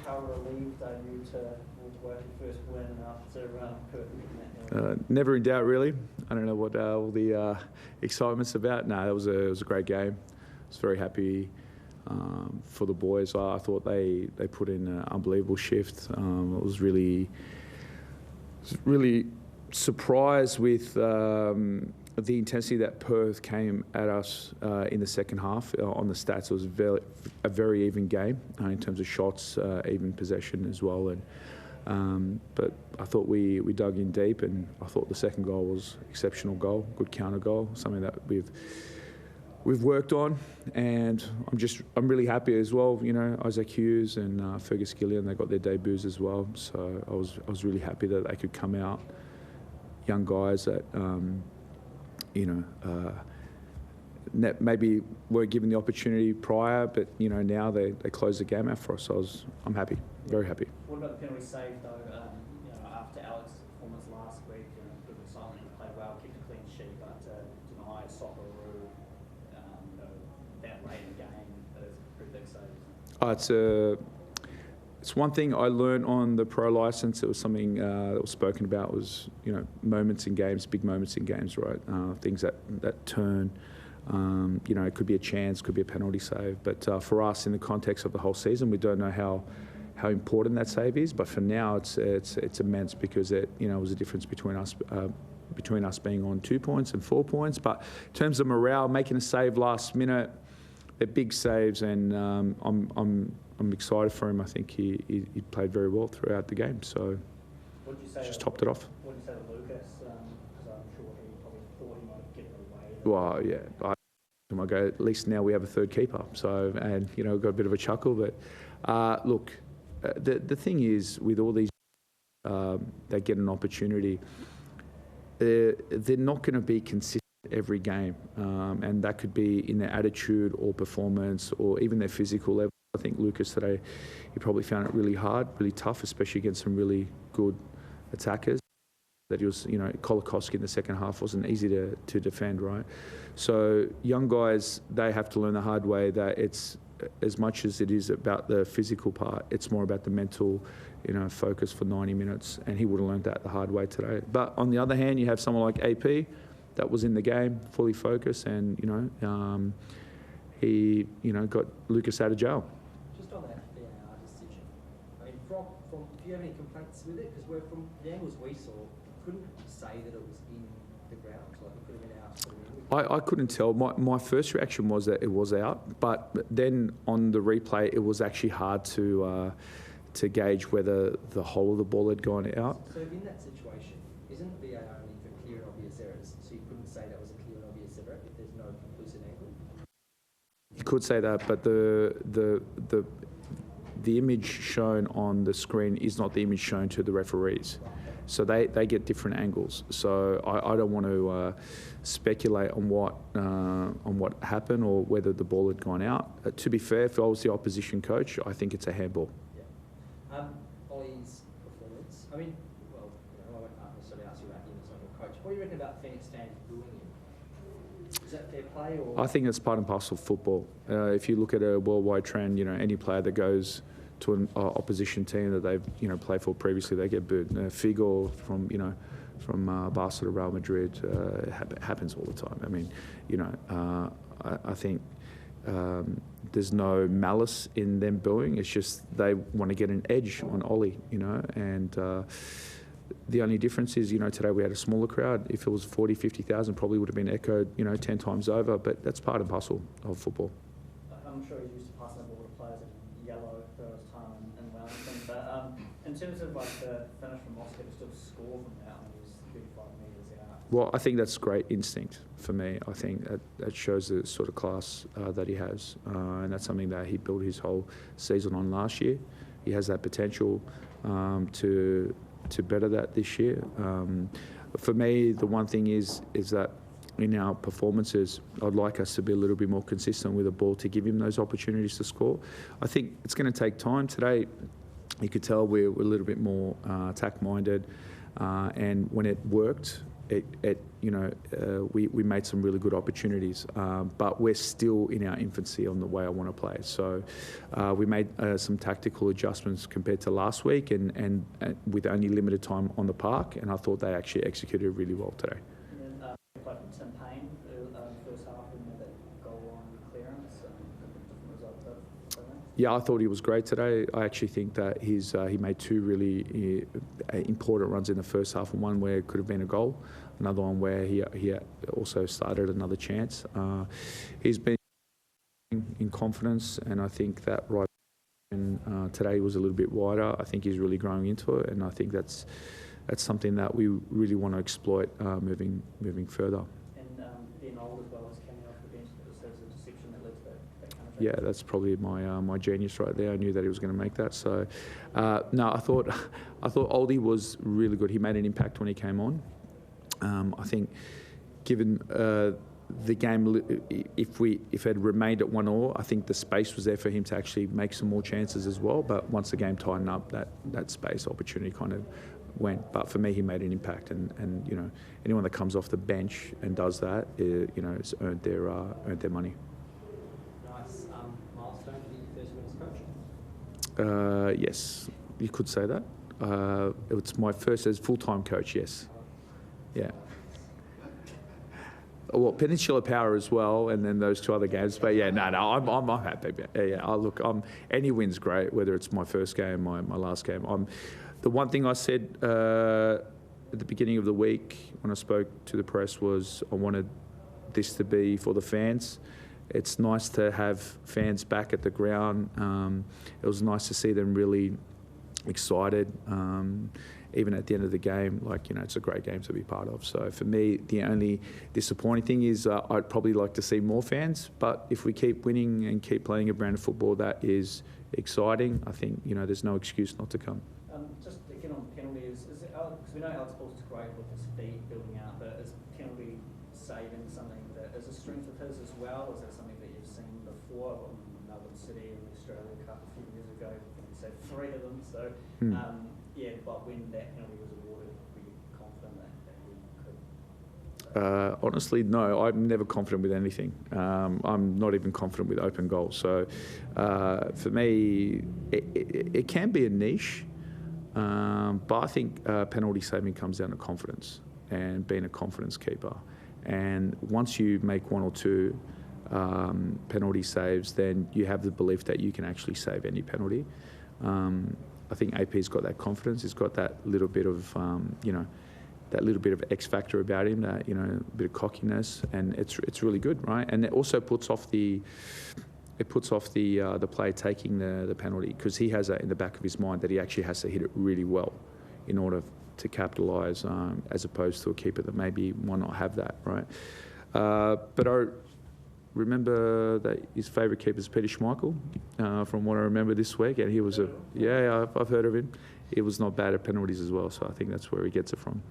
how relieved are you to work your first win after Perth? Never in doubt, really. I don't know what all the excitement's about. No, it was a great game. I was very happy for the boys. I thought they put in an unbelievable shift. I was really surprised with the intensity that Perth came at us in the second half. On the stats, it was a very even game in terms of shots, even possession as well. But I thought we dug in deep, and I thought the second goal was an exceptional goal, good counter goal, something that we've worked on, and I'm really happy as well. You know, Isaac Hughes and Fergus Gillian, they got their debuts as well. So I was really happy that they could come out, young guys that maybe weren't given the opportunity prior, but now they close the game out for us. So I'm happy, very happy. What about the penalty save though? After Alex's performance last week, good silent, played well, kept a clean sheet, but to deny Socceroo that late in the game, that is a pretty big save. It's one thing I learned on the pro license. It was something that was spoken about was moments in games, big moments in games, right? Things that turn. It could be a chance, could be a penalty save. But for us, in the context of the whole season, we don't know how important that save is. But for now, it's immense because it was a difference between us being on 2 points and 4 points. But in terms of morale, making a save last minute, they're big saves, and I'm excited for him. I think he played very well throughout the game. So just topped it off. What did you say to Lucas? Because I'm sure he probably thought he might get it away. Well, yeah. I go, at least now we have a third keeper. So, and got a bit of a chuckle. But look, the thing is with all these, they get an opportunity. They're not going to be consistent every game, and that could be in their attitude or performance or even their physical level. I think Lucas today, he probably found it really hard, really tough, especially against some really good attackers. That he was, Kolakowski in the second half wasn't easy to defend, right? So young guys, they have to learn the hard way that it's, as much as it is about the physical part, it's more about the mental, focus for 90 minutes, and he would have learned that the hard way today. But on the other hand, you have someone like AP that was in the game, fully focused, and he got Lucas out of jail. Just on that VAR decision, I mean, from do you have any complaints with it? Because from the angles we saw, couldn't say that it was in the ground, like it could have been out. I couldn't tell. My first reaction was that it was out, but then on the replay, it was actually hard to gauge whether the whole of the ball had gone out. So in that situation, isn't VAR only for clear and obvious errors? So you couldn't say that was a clear and obvious error if there's no conclusive angle? You could say that, but the image shown on the screen is not the image shown to the referees. So they get different angles. So I don't want to speculate on what happened or whether the ball had gone out. To be fair, if I was the opposition coach, I think it's a handball. Yeah. Ollie's performance. I mean, well, I won't necessarily ask you about him as your coach. What do you reckon about Phoenix fans booing him? Is that fair play? Or? I think it's part and parcel of football. If you look at a worldwide trend, any player that goes to an opposition team that they've played for previously, they get booed. Figo from Barca to Real Madrid happens all the time. I mean, I think there's no malice in them booing. It's just they want to get an edge on Ollie, and the only difference is, today we had a smaller crowd. If it was 40, 50,000, probably would have been echoed, 10 times over, but that's part and parcel of football. I'm sure he's used to passing the ball to players in yellow for his time in Wellington, but in terms of the finish from Oscar to still score from that when he was 35 metres out. Well, I think that's great instinct for me. I think that shows the sort of class that he has, and that's something that he built his whole season on last year. He has that potential to better that this year. For me, the one thing is that in our performances, I'd like us to be a little bit more consistent with the ball to give him those opportunities to score. I think it's going to take time. Today, you could tell we're a little bit more attack-minded, and when it worked, we made some really good opportunities, but we're still in our infancy on the way I want to play. So we made some tactical adjustments compared to last week, and with only limited time on the park, and I thought they actually executed really well today. And then apart from Tim Payne, first half, and that goal line clearance, different result there. Yeah, I thought he was great today. I actually think that he made two really important runs in the first half, and one where it could have been a goal, another one where he also started another chance. He's been in confidence, and I think that today was a little bit wider. I think he's really growing into it, and I think that's something that we really want to exploit moving further. Being old as well as coming off the bench, that was a deception that led to that kind of thing. Yeah, that's probably my genius right there. I knew that he was going to make that. So, no, I thought Oldie was really good. He made an impact when he came on. I think, given the game, if it had remained at 1-1, I think the space was there for him to actually make some more chances as well. But once the game tightened up, that space opportunity kind of went. But for me, he made an impact, and anyone that comes off the bench and does that, has earned their money. Nice milestone to be first women's coach. Yes, you could say that. It's my first as full-time coach. Yes, yeah. Well, Peninsula Power as well, and then those two other games. But yeah, no, I'm happy. Yeah, any win's great, whether it's my first game, my last game. The one thing I said at the beginning of the week when I spoke to the press was I wanted this to be for the fans. It's nice to have fans back at the ground. It was nice to see them really excited. Even at the end of the game, it's a great game to be part of. So for me, the only disappointing thing is I'd probably like to see more fans. But if we keep winning and keep playing a brand of football that is exciting, I think there's no excuse not to come. Just again on penalties, because we know Alex Paul's great with his feet building out, but is penalty saving something that is a strength of his as well? Is that something that you've seen before? Melbourne City in the Australia Cup a few years ago, he saved 3 of them. So. Yeah, but when that penalty was awarded, were you confident that we could? Honestly, no. I'm never confident with anything. I'm not even confident with open goals. So for me, it can be a niche, but I think penalty saving comes down to confidence and being a confidence keeper. And once you make 1 or 2 penalty saves, then you have the belief that you can actually save any penalty. I think AP's got that confidence. He's got that little bit of, that little bit of X factor about him. That a bit of cockiness, and it's really good, right? And it also puts off the player taking the penalty, because he has that in the back of his mind that he actually has to hit it really well in order to capitalise, as opposed to a keeper that maybe might not have that, right? But I remember that his favourite keeper is Peter Schmeichel, from what I remember this week, and he was I've heard of him. He was not bad at penalties as well, so I think that's where he gets it from.